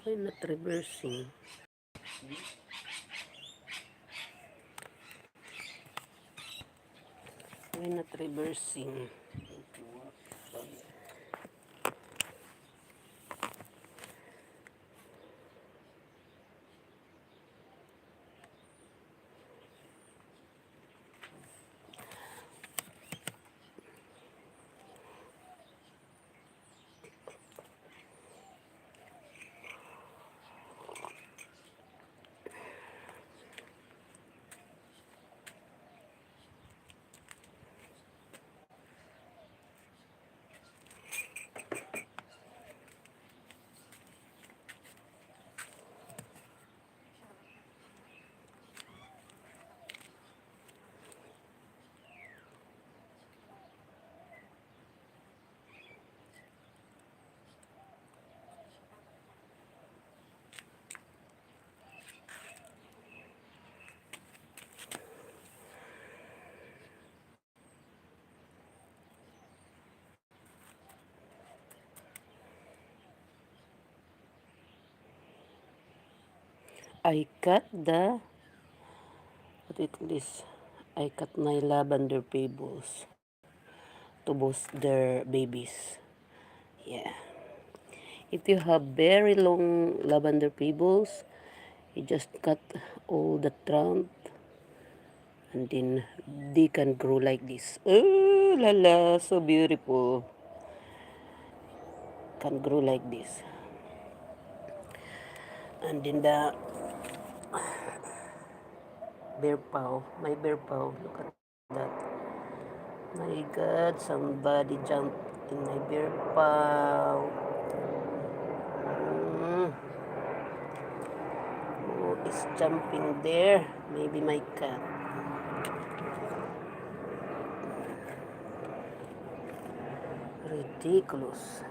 Why not reversing? Why not reversing? I cut the, what it is, I cut my lavender pebbles to boost their babies. Yeah. If you have very long lavender pebbles, you just cut all the trunk and then they can grow like this. Oh la la, so beautiful. Can grow like this. And then the bear paw, my bear paw, look at that. My God, somebody jumped in my bear paw. Mm. Who is jumping there? Maybe my cat. Ridiculous.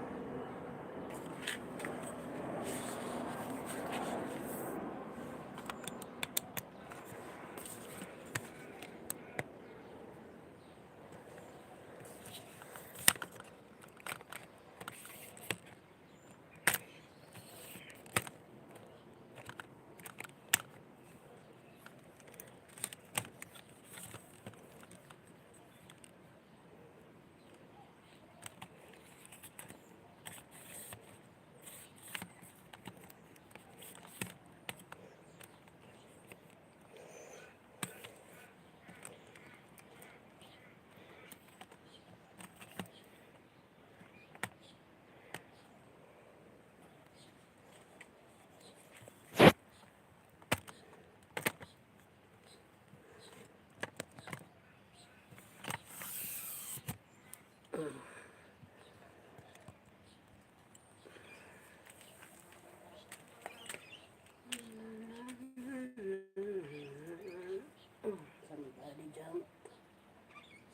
Somebody jump.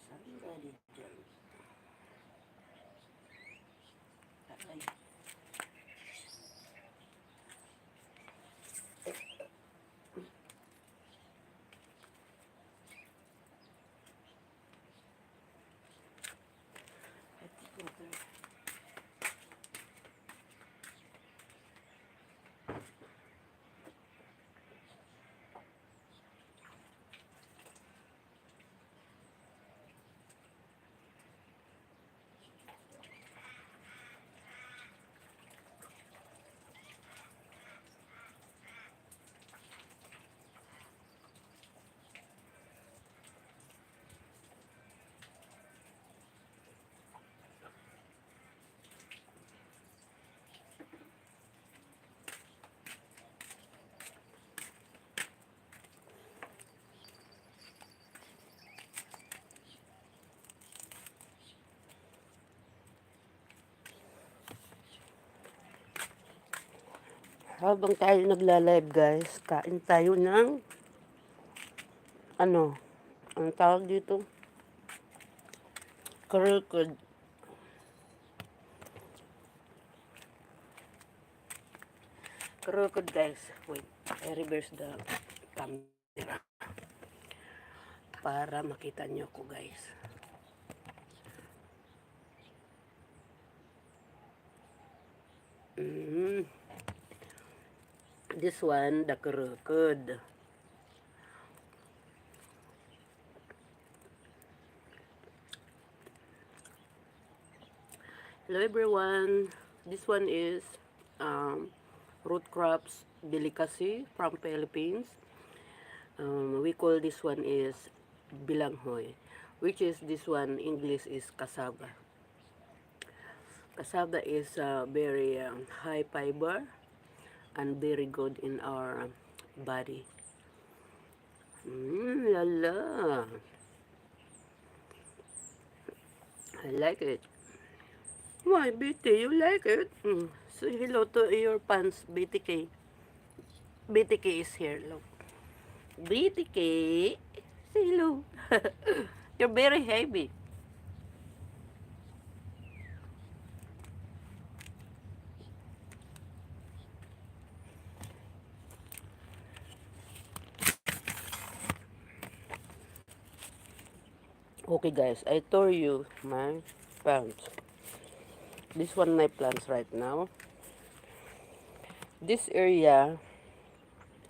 Somebody jump. Aray. Habang tayo nagla-live guys, kain tayo ng ano, ang tawag dito? Crooked. Crooked guys. Wait, I reverse the camera para makita nyo ko guys. Mm. This one, the kurukod. Hello everyone. This one is root crops delicacy from Philippines. We call this one is bilanghoy, which is this one English is cassava. Cassava is very high fiber and very good in our body. Lala. I like it. Why, BT, you like it? Say hello to your pants, BTK. BTK is here, look. BTK, say hello. You're very heavy. Okay guys, I told you my plants. This one my plants right now. This area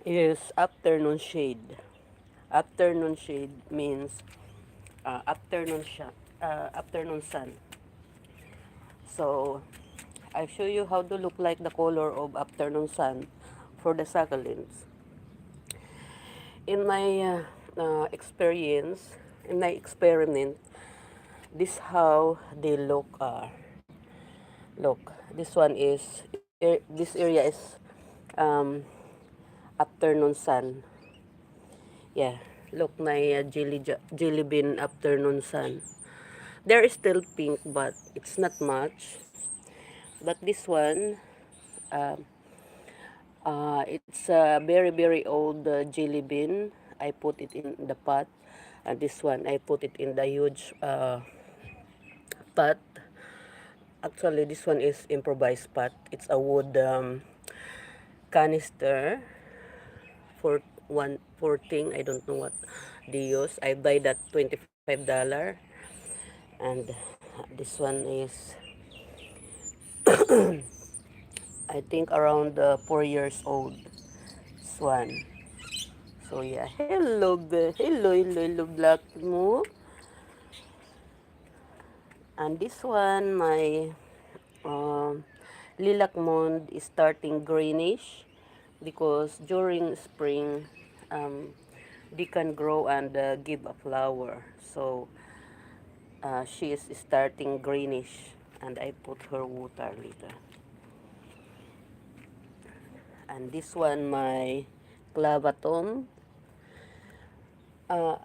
is afternoon shade. Afternoon shade means afternoon sun. So I show you how to look like the color of afternoon sun for the succulents. In my experience, in my experiment, this how they look. Look, this one is this area is um, afternoon sun. Yeah, look my jelly bean afternoon sun. There is still pink, but it's not much. But this one, um, it's a very old jelly bean. I put it in the pot. And this one, I put it in the huge pot. Actually, this one is improvised pot. It's a wood canister for one for thing. I don't know what they use. I buy that $25, and this one is I think around 4 years old. This one. So yeah, hello black mo. And this one, my lilac mold is starting greenish because during spring they can grow and give a flower. So she is starting greenish, and I put her water later. And this one, my clavatum.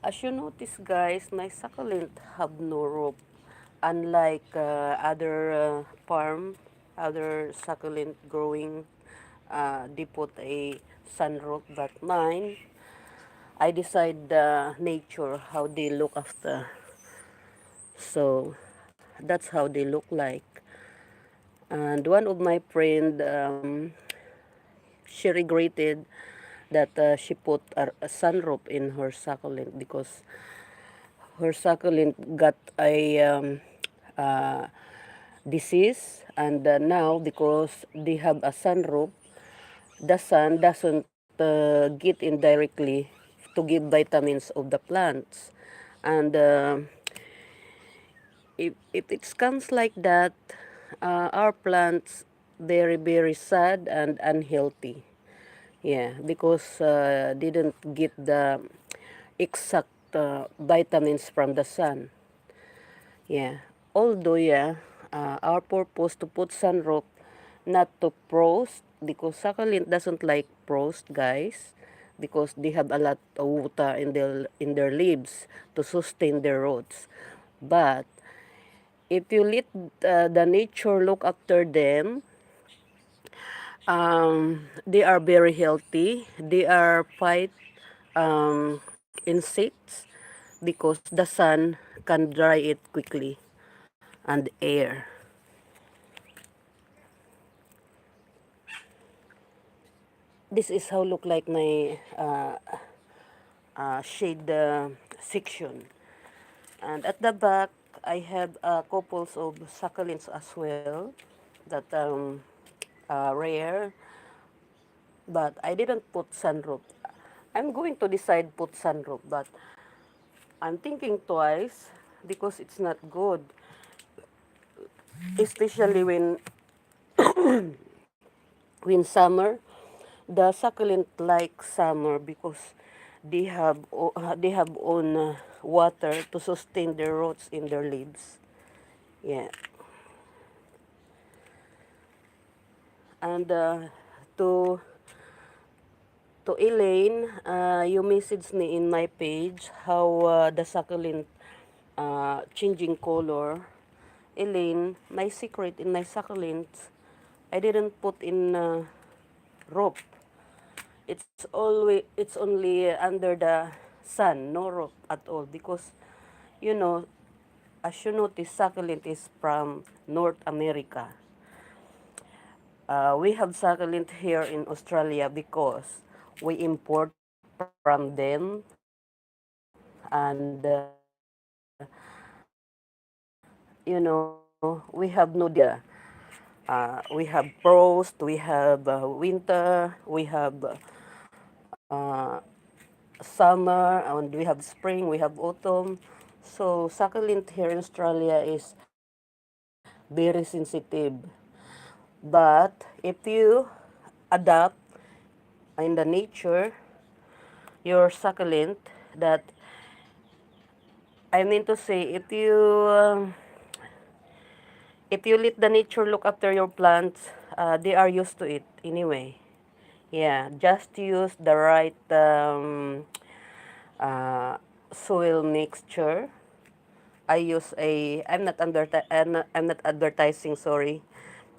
As you notice guys, my succulent have no rope. Unlike other succulent growing, they put a sunroof, but mine, I decide nature how they look after. So that's how they look like. And one of my friend, she regretted that she put a sunroof in her succulent because her succulent got a uh, disease, and now because they have a sunroof, the sun doesn't get in directly to give vitamins of the plants. And if it comes like that, our plants very sad and unhealthy. Yeah, because didn't get the exact vitamins from the sun. Yeah. Although, yeah, our purpose to put sunroof, not to frost, because succulent doesn't like frost, guys, because they have a lot of water in their leaves to sustain their roots. But if you let the nature look after them, they are very healthy. They are fight insects because the sun can dry it quickly, and air. This is how look like my shade section. And at the back, I have couples of succulents as well that rare. but I didn't put sunroof. I'm going to decide put sunroof, but I'm thinking twice because it's not good, especially when summer. The succulent like summer because they have own water to sustain their roots in their leaves. Yeah, and to Elaine, you messaged me in my page how the succulent changing color. Elaine, my secret in my succulents, I didn't put in rope. It's only under the sun, no rope at all because you know, as you notice, succulent is from North America. We have succulent here in Australia because we import from them, and we have no different. We have frost, we have winter, we have uh, summer, and we have spring, we have autumn. So succulent here in Australia is very sensitive. But if you adapt in the nature your succulent, that I mean to say, if you let the nature look after your plants, they are used to it anyway. Yeah, just use the right uh, soil mixture. I'm not advertising, sorry.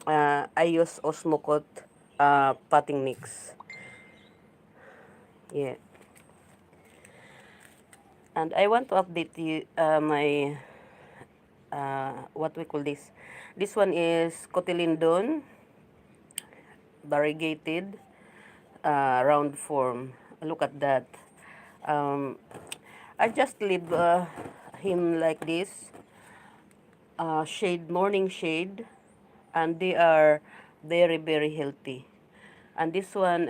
I use Osmocot potting mix. Yeah. And I want to update you what we call this. This one is cotyledon, variegated, round form. Look at that. Um, I just leave him like this, morning shade, and they are very, very healthy. And this one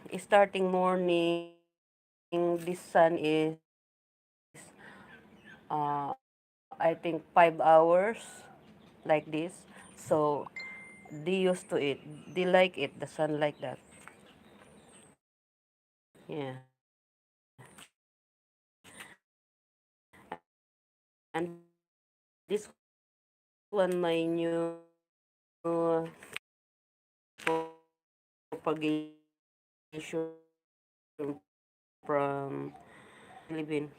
is starting morning. This sun is, I think, 5 hours like this. So they used to it. They like it, the sun like that. Yeah. And this one, my new propagation from living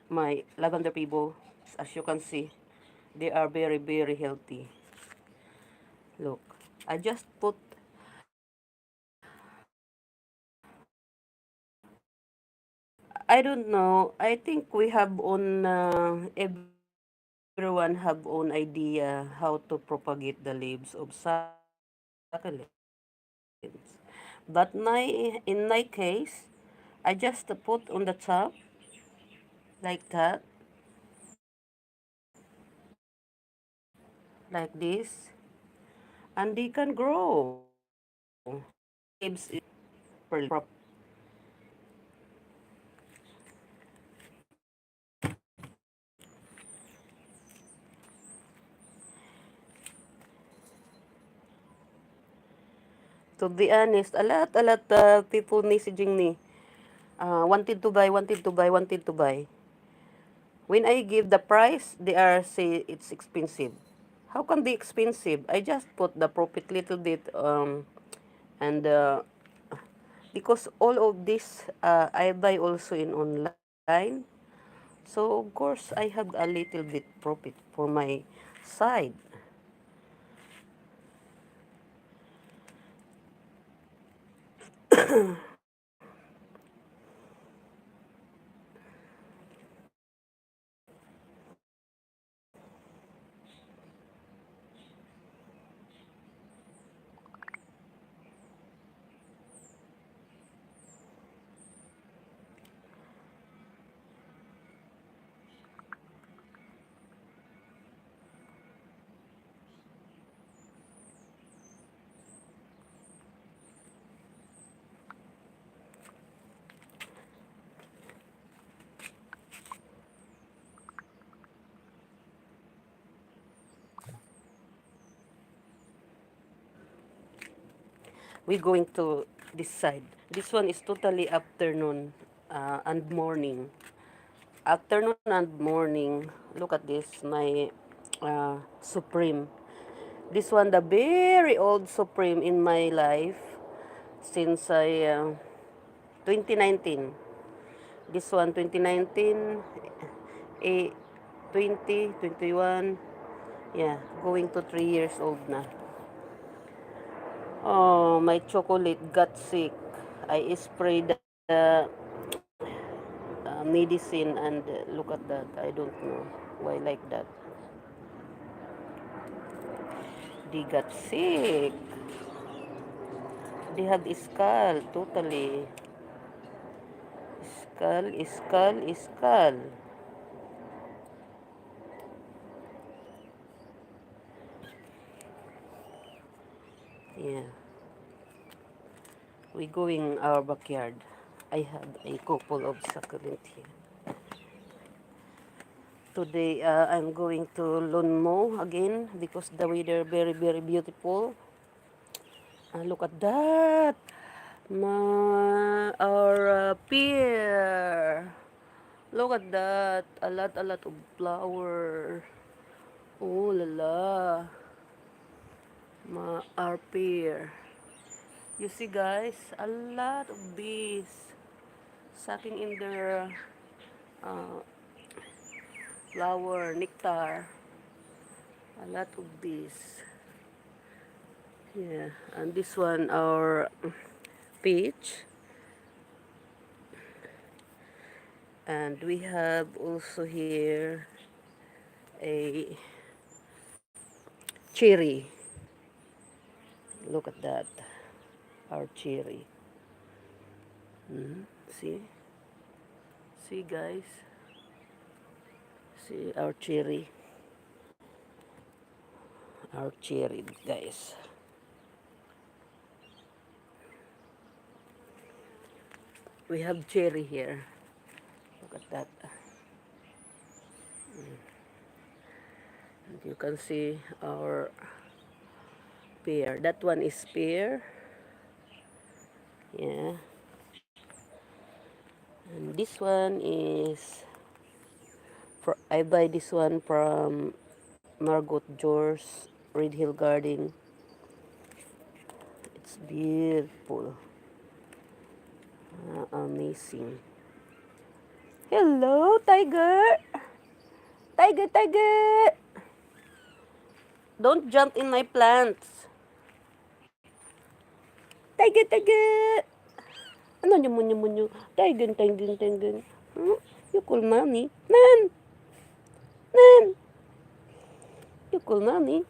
my lavender people. As you can see, they are very, very healthy. Look, I just put, I don't know, I think we have on, everyone have own idea how to propagate the leaves of succulents. But in my case, I just put on the top like that, like this, and they can grow. Leaves is prop. To be honest, a lot people messaging me, wanted to buy, wanted to buy. When I give the price, they are say it's expensive. How can be expensive? I just put the profit little bit, and because all of this I buy also in online. So of course I have a little bit profit for my side. We going to this side. This one is totally afternoon and morning. Afternoon and morning. Look at this, my Supreme. This one, the very old Supreme in my life since 2019. This one, 2019, 20, 21, yeah, going to 3 years old na. Oh, my chocolate got sick. I sprayed the medicine and look at that. I don't know why like that. They got sick. They have skull, totally. Skull, skull, skull. Yeah. We going our backyard. I have a couple of succulent here. Today, I'm going to lawn mow again because the weather very, very beautiful. Look at that. Our pear. Look at that. A lot of flower. Oh la la. Our pear. You see guys, a lot of bees sucking in their uh, flower, nectar. A lot of bees. Yeah, and this one our peach. And we have also here a cherry. Look at that. Our cherry. See? See guys? See our cherry. Our cherry guys. We have cherry here. Look at that. And you can see our pear. That one is pear. Yeah. And this one is, I buy this one from Margot George's Red Hill Garden. It's beautiful. Amazing. Hello, tiger. Tiger, tiger. Don't jump in my plants. Tiger, tiger. Ano nyo? Tiger, tiger, tiger. You call mommy. Nan. Nan. You call mommy.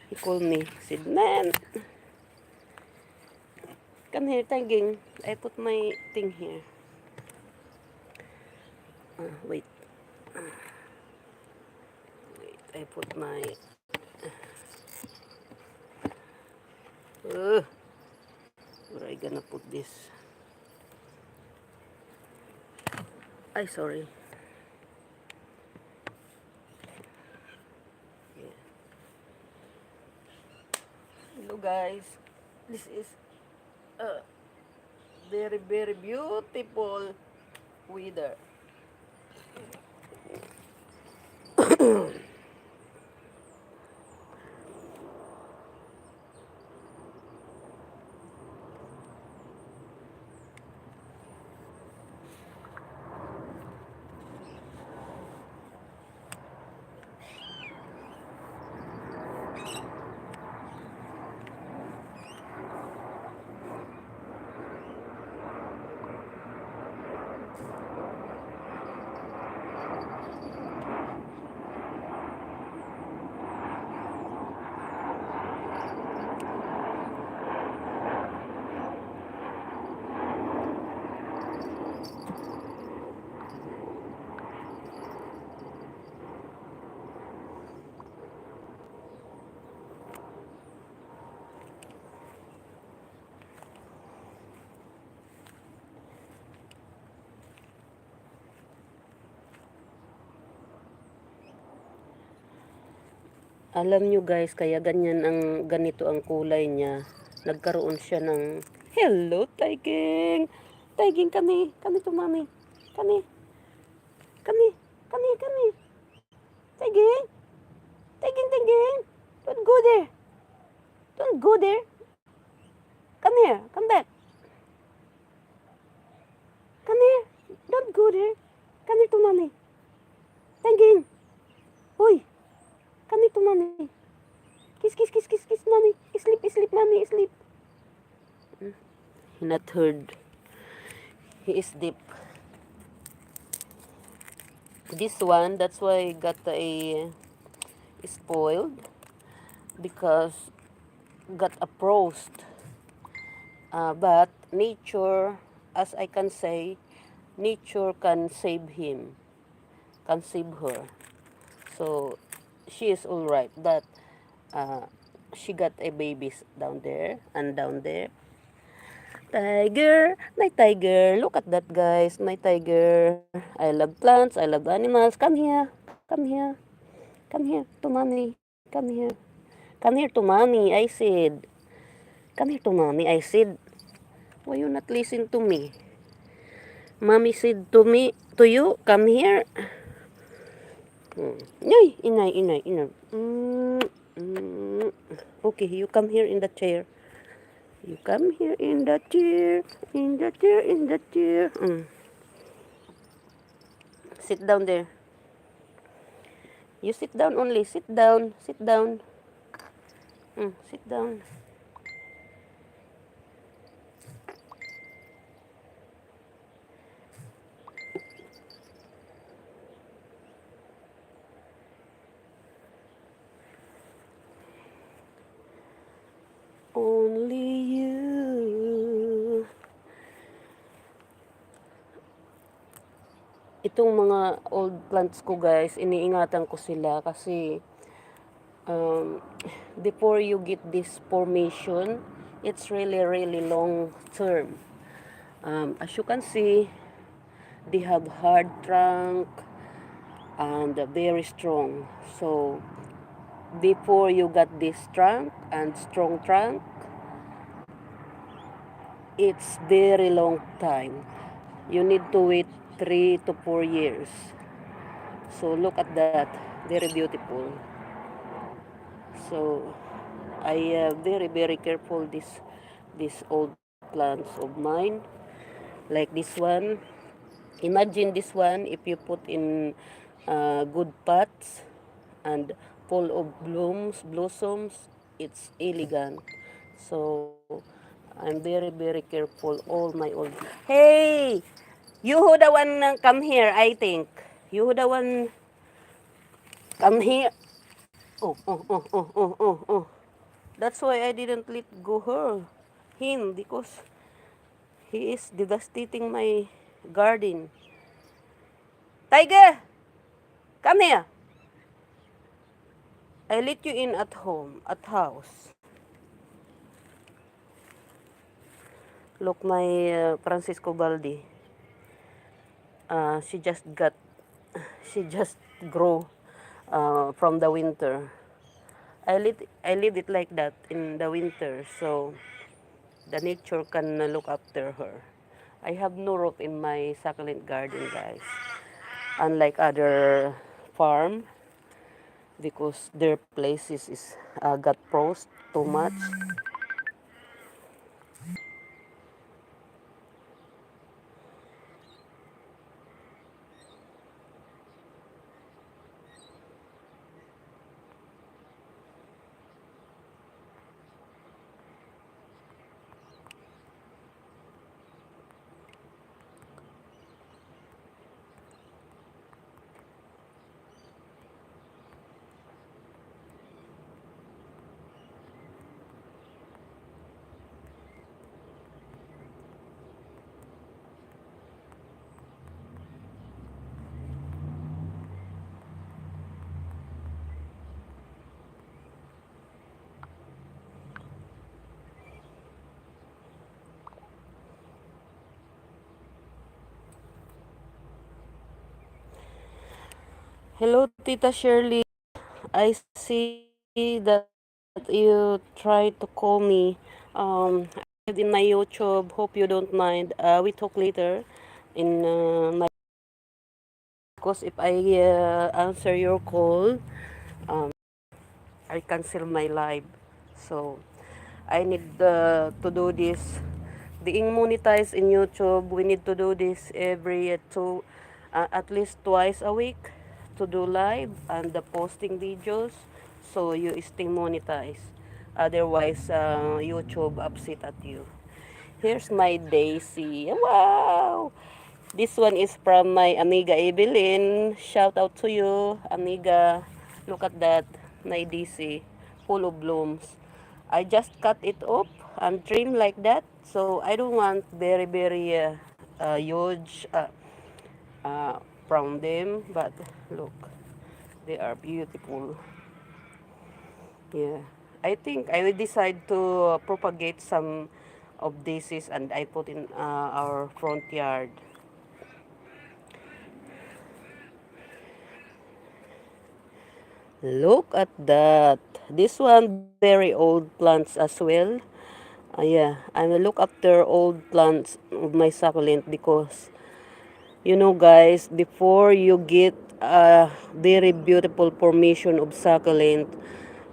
He called me. Said, Nan. Come here, tiger. I put my thing here. Wait. I put my... where I gonna put this? Sorry. Yeah. Hello guys. This is very, very beautiful weather. Alam nyo guys, kaya ganito ang kulay niya. Nagkaroon siya ng, hello, Taiging! Taiging, kami! Kami to, mami! Kami! Kami! Kami! Kami! Taiging! Taiging! Taiging! Don't go there! Don't go there! Come here! Come back! Come here! Don't go there! Come here to mami! Taiging! Hoy! Come here to mami! Kiss, kiss, kiss, kiss, kiss, mommy. Sleep, sleep, mommy, sleep. He not heard. He is deep. This one, that's why I got a spoiled because got a frost. But nature, as I can say, nature can save him, can save her. So she is all right. But she got a babies down there and down there. Tiger, my tiger. Look at that, guys. My tiger. I love plants. I love animals. Come here. Come here. Come here to mommy. Come here. Come here to mommy. I said. Come here to mommy. I said. Why you not listen to me? Mommy said to me, to you, come here. Inay, inay, inay, inay. Okay, you come here in the chair. You come here in the chair, in the chair, in the chair. Sit down there. You sit down only. Sit down. Sit down. Sit down. Only you. Itong mga old plants ko guys, iniingatan ko sila kasi before you get this formation, it's really long term. As you can see, they have hard trunk and very strong. So before you got this trunk and strong trunk, it's very long time. You need to wait 3 to 4 years. So look at that, very beautiful. So I very careful this old plants of mine, like this one. Imagine this one if you put in good pots and full of blossoms, it's elegant. So I'm very careful all my old. Hey, you who the one come here, I think. You who the one come here. Oh. That's why I didn't let go him because he is devastating my garden. Tiger, come here. I let you in at home, at house. Look, my Francisco Baldi. She just grow from the winter. I leave it like that in the winter, so the nature can look after her. I have no rope in my succulent garden, guys. Unlike other farm, because their places is got frost too much. Hello, Tita Shirley. I see that you try to call me. I in my YouTube. Hope you don't mind. We talk later in my because if I answer your call, um, I cancel my live. So I need to do this. Being monetized in YouTube, we need to do this every at least twice a week to do live and the posting videos so you stay monetized. Otherwise, YouTube upset at you. Here's my Daisy. Wow! This one is from my amiga Evelyn. Shout out to you, amiga. Look at that, my Daisy, full of blooms. I just cut it up and trim like that. So I don't want very huge from them. But look, they are beautiful. Yeah. I think I will decide to propagate some of daisies and I put in our front yard. Look at that. This one very old plants as well. Yeah, I will look after old plants of my succulent because you know guys, before you get a very beautiful formation of succulent,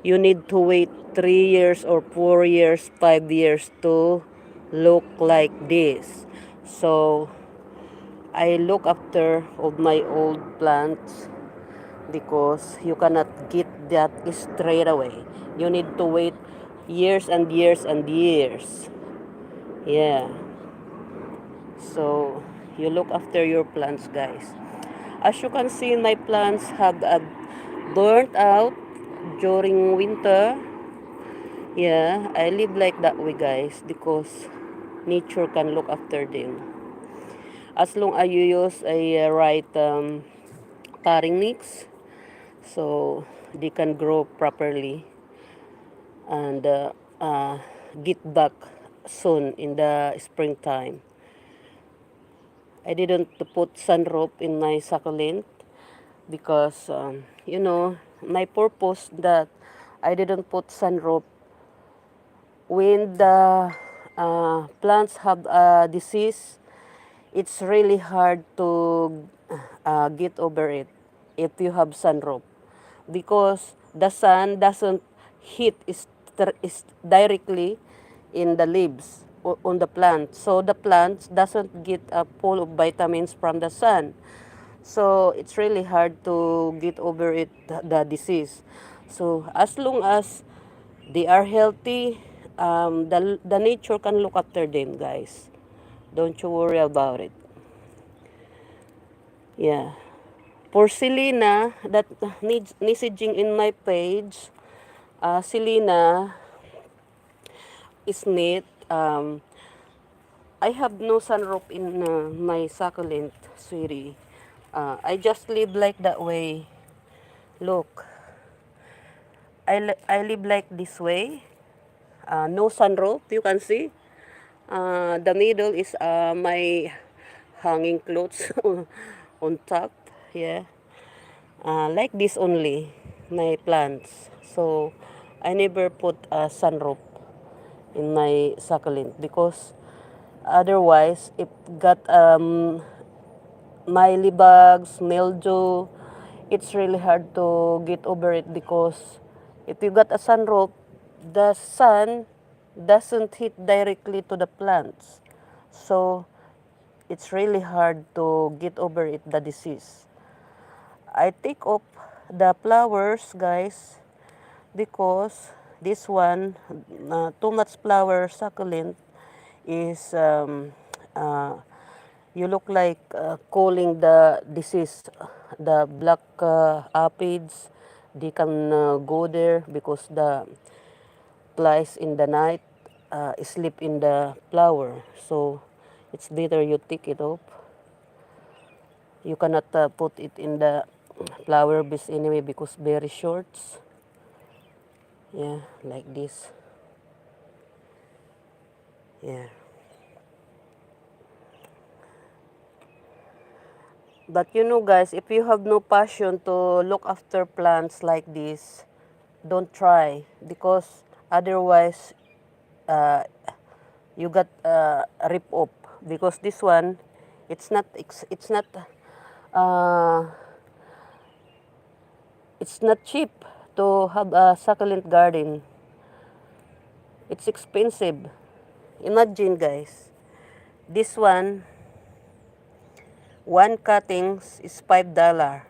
you need to wait 3 years or 4 years, 5 years to look like this. So I look after of my old plants because you cannot get that straight away. You need to wait years and years and years. Yeah. So you look after your plants, guys. As you can see, my plants have burnt out during winter. Yeah, I live like that way, guys, because nature can look after them. As long as you use a right paring mix, so they can grow properly and get back soon in the springtime. I didn't put sunroof in my succulent because my purpose that I didn't put sunroof when the plants have a disease. It's really hard to get over it if you have sunroof because the sun doesn't hit is directly in the leaves on the plant, so the plant doesn't get full of vitamins from the sun. So it's really hard to get over it, the disease. So as long as they are healthy, the nature can look after them, guys. Don't you worry about it. Yeah. For Selena, that needs messaging in my page, Selena is neat. I have no sunroof in my succulent, sweetie. I just live like that way. Look, I live like this way. No sunroof, you can see. The middle is my hanging clothes on top. Yeah. Like this only, my plants. So, I never put a sunroof in my succulent because otherwise, if got bugs, mildew, it's really hard to get over it because if you got a sunroof, the sun doesn't hit directly to the plants. So, it's really hard to get over it, the disease. I take off the flowers, guys, because this one, too much flower succulent is uh, you look like calling the disease, the black aphids. They can go there because the flies in the night sleep in the flower. So it's better you take it off. You cannot put it in the flower base anyway because very shorts. Yeah, like this. Yeah. But you know guys, if you have no passion to look after plants like this, don't try because otherwise uh, you got rip off because this one uh, it's not cheap to have a succulent garden. It's expensive. Imagine guys, this one cuttings is $5.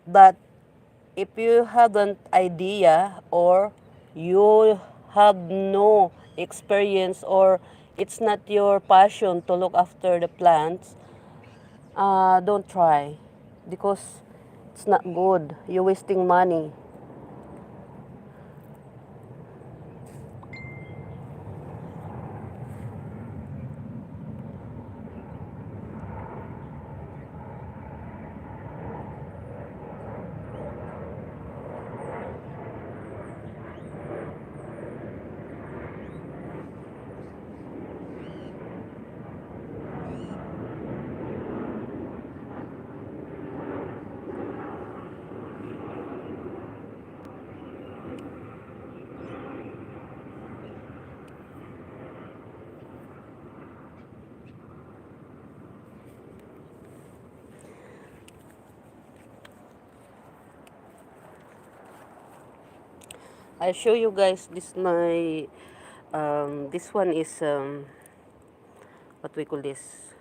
But if you haven't idea or you have no experience or it's not your passion to look after the plants, don't try because it's not good. You're wasting money. I'll show you guys this one is what we call this.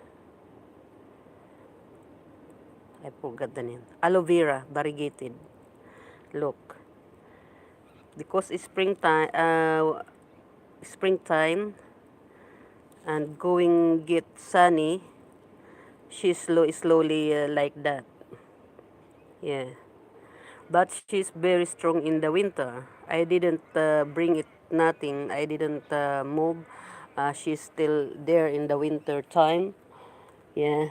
I forgot the name. Aloe Vera, variegated. Look, because it's springtime and going get sunny, she's slowly like that. Yeah, but she's very strong in the winter. I didn't bring it nothing. I didn't move. She's still there in the winter time. Yeah.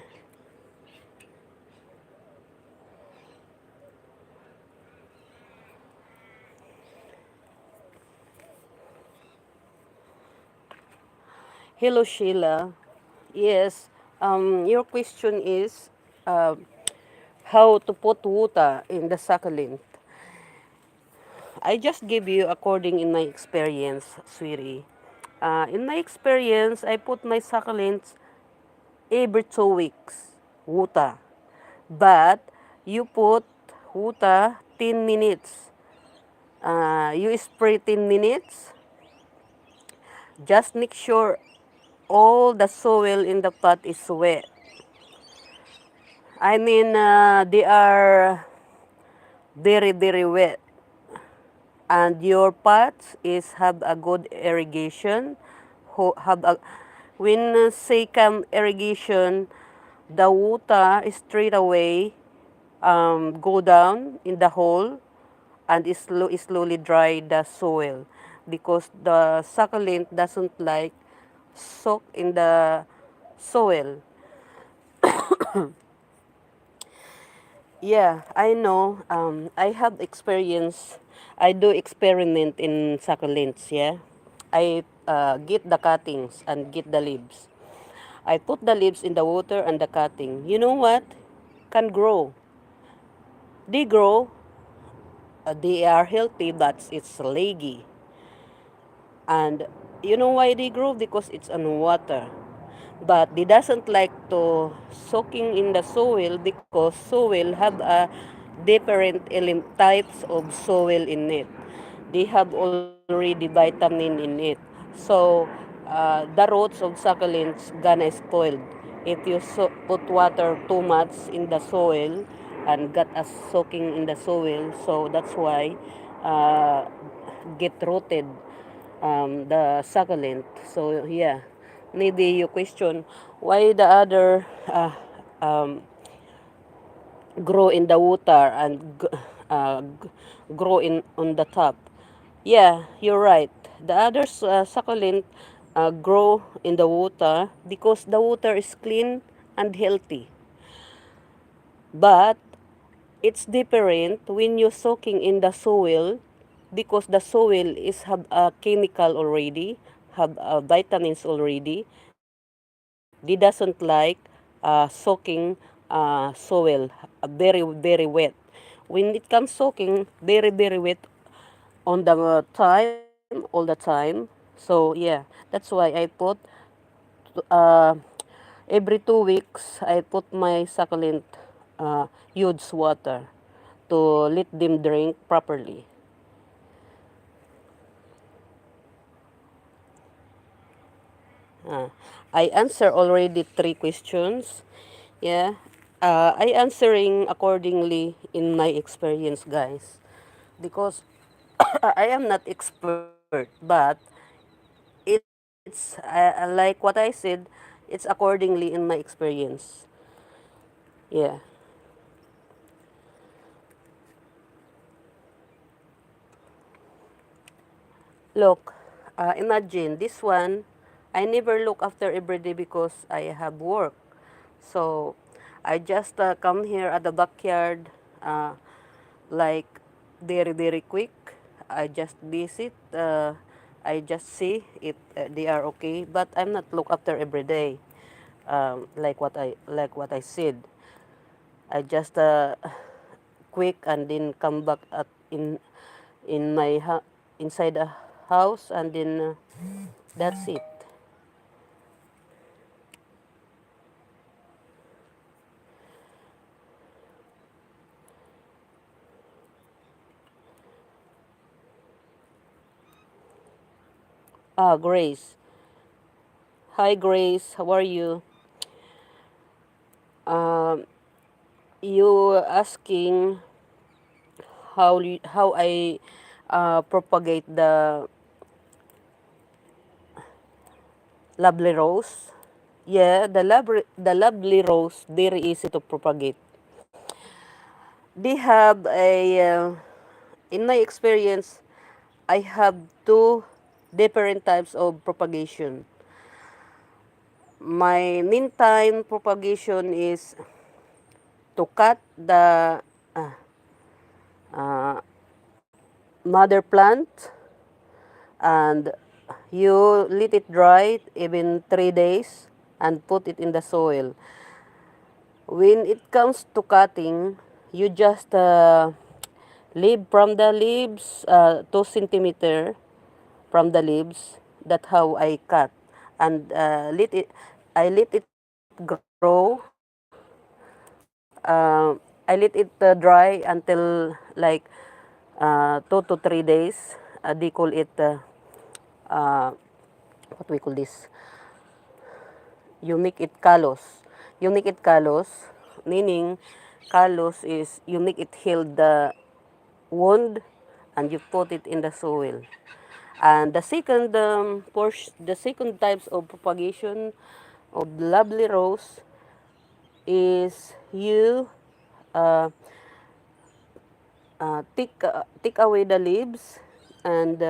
Hello, Sheila. Yes. Your question is uh, how to put water in the succulent. I just give you according in my experience, sweetie. In my experience, I put my succulents every 2 weeks, water. But you put water 10 minutes. You spray 10 minutes. Just make sure all the soil in the pot is wet. I mean, they are very wet. And your pots is have a good irrigation. Have a, when say come irrigation, the water straight away go down in the hole and slowly dry the soil because the succulent doesn't like soak in the soil. Yeah, I know. I have experience. I do experiment in succulents. Yeah, I get the cuttings and get the leaves. I put the leaves in the water and the cutting. You know what? Can grow. They grow. They are healthy, but it's leggy. And you know why they grow? Because it's on water. But they doesn't like to soaking in the soil because soil have a different types of soil in it. They have already vitamin in it. So the roots of succulents gonna spoiled. If you put water too much in the soil and got a soaking in the soil, so that's why uh, get rooted the succulent. So yeah, maybe you question why the other um, grow in the water and grow in on the top. Yeah, you're right. The other succulent grow in the water because the water is clean and healthy. But it's different when you're soaking in the soil because the soil is have a chemical already, have vitamins already. They doesn't like soaking soil very wet. When it comes soaking very wet, on the time, all the time. So yeah, that's why I put uh, every 2 weeks I put my succulent huge water to let them drink properly. Uh, I answer already 3 questions. Yeah. I answering accordingly in my experience, guys. Because I am not expert, but it's like what I said, it's accordingly in my experience. Yeah. Look, imagine this one. I never look after every day because I have work. So I just come here at the backyard, like very quick. I just visit. I just see if they are okay. But I'm not look after every day. Like what I said. I just quick and then come back at in my inside the house and then that's it. Grace. Hi, Grace. How are you? Um, you asking how I propagate the lovely rose? Yeah, the lovely rose very easy to propagate. They have in my experience, I have two different types of propagation. My meantime propagation is to cut the uh, uh, mother plant and you let it dry even 3 days and put it in the soil. When it comes to cutting, you just leave from the leaves 2 centimeter from the leaves. That's how I cut and let it. I let it grow. I let it dry until like 2 to 3 days. They call it uh, what we call this. You make it kalos. You make it kalos, meaning kalos is you make it heal the wound and you put it in the soil. And the second the second types of propagation of lovely rose is you uh, take away the leaves and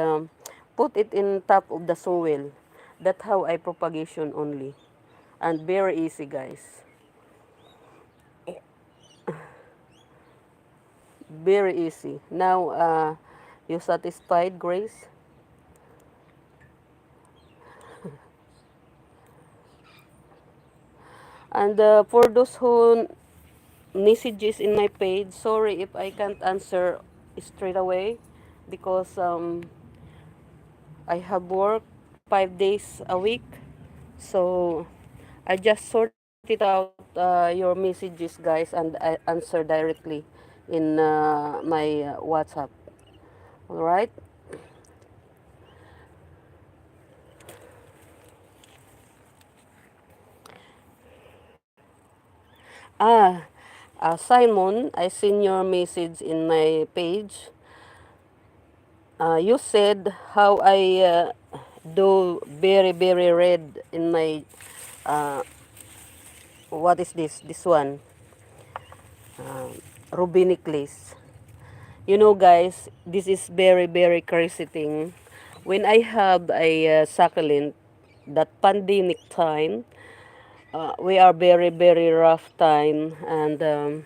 put it in top of the soil. That's how I propagation only. And very easy, guys. Very easy. Now, you satisfied, Grace? And for those who messages in my page, sorry if I can't answer straight away because I have work 5 days a week. So I just sort it out your messages, guys, and I answer directly in my WhatsApp. All right. Ah, Simon, I seen your message in my page. You said how I do very red in my uh, what is this? This one, ruby necklace. You know, guys, this is very crazy thing. When I have a succulent, that pandemic time, we are very rough time, and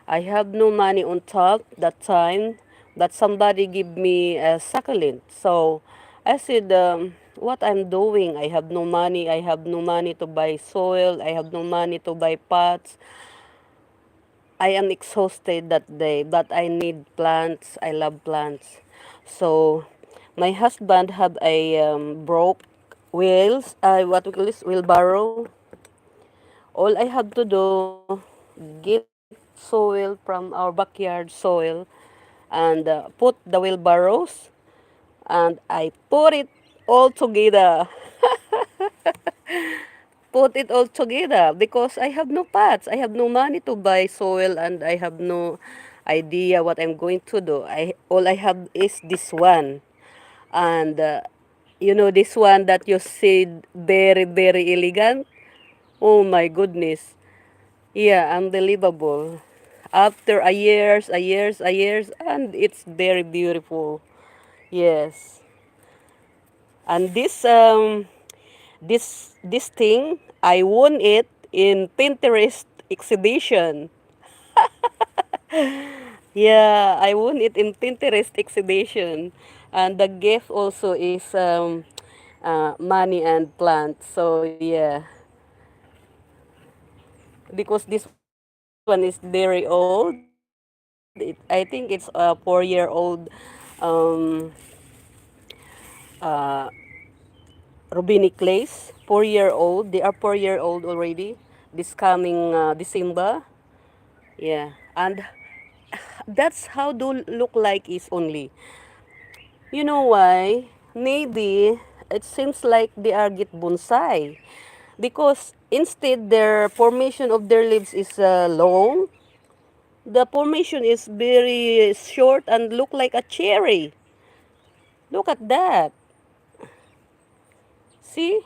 I have no money on top that time, but somebody give me a succulent. So I said, what I'm doing? I have no money. I have no money to buy soil. I have no money to buy pots. I am exhausted that day, but I need plants. I love plants. So my husband have a broke wheels, what we call this, wheelbarrow. All I have to do, get soil from our backyard soil and put the wheelbarrows and I put it all together. Put it all together because I have no pots. I have no money to buy soil and I have no idea what I'm going to do. All I have is this one. And this one that you said very, very elegant. Oh my goodness. Yeah, unbelievable. After a years, and it's very beautiful. Yes. And this thing, I won it in Pinterest exhibition. Yeah, I won it in Pinterest exhibition. And the gift also is money and plants. So yeah, because this one is very old. I think it's a 4-year-old um, uh, Rubinic lace. 4-year-old. They are 4-year-old already. This coming December. Yeah, and that's how do look like is only. You know why? Maybe it seems like they are get bonsai because instead their formation of their leaves is long. The formation is very short and look like a cherry. Look at that. See?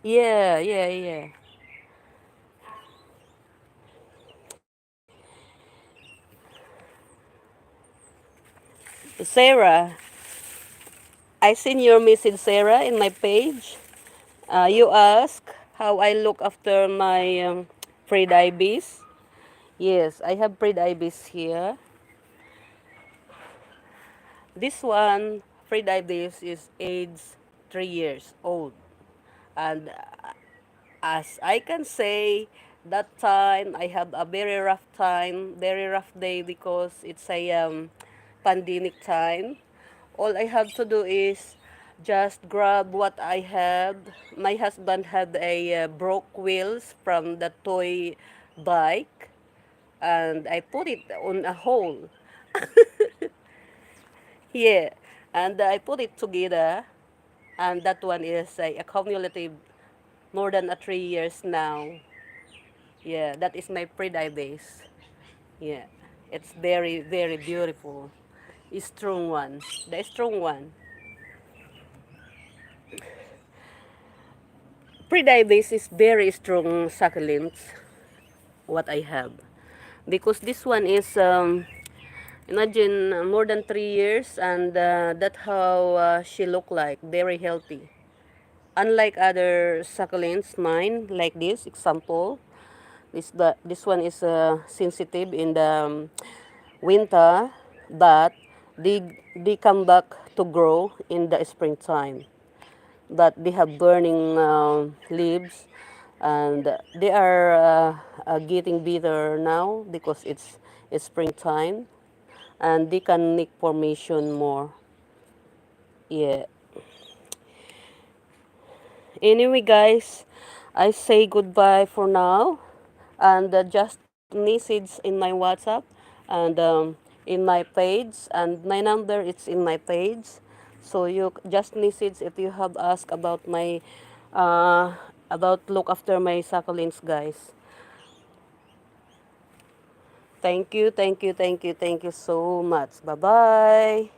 Yeah, yeah, yeah. Sarah, I seen your message, Sarah, in my page. You ask how I look after my pre-diabetes. Yes, I have pre-diabetes here. This one, pre-diabetes, is age 3 years old. And as I can say, that time I have a very rough time, very rough day because it's a pandemic time. All I have to do is just grab what I have. My husband had a broke wheels from the toy bike and I put it on a hole. Yeah, and I put it together and that one is a cumulative more than a 3 years now. Yeah, that is my pre-diabetes. Yeah, it's very, very beautiful. Strong one. The strong one. Pre-diabetes is very strong succulents, what I have. Because this one is, imagine, more than 3 years and that's how she look like, very healthy. Unlike other succulents, mine, like this, example, this one is sensitive in the winter, but they come back to grow in the springtime. But they have burning leaves, and they are getting bitter now because it's springtime, and they can make formation more. Yeah. Anyway, guys, I say goodbye for now, and just message in my WhatsApp and in my page, and my number is in my page. So you just message if you have asked uh, about look after my succulents, guys. Thank you, thank you, thank you, thank you so much. Bye bye.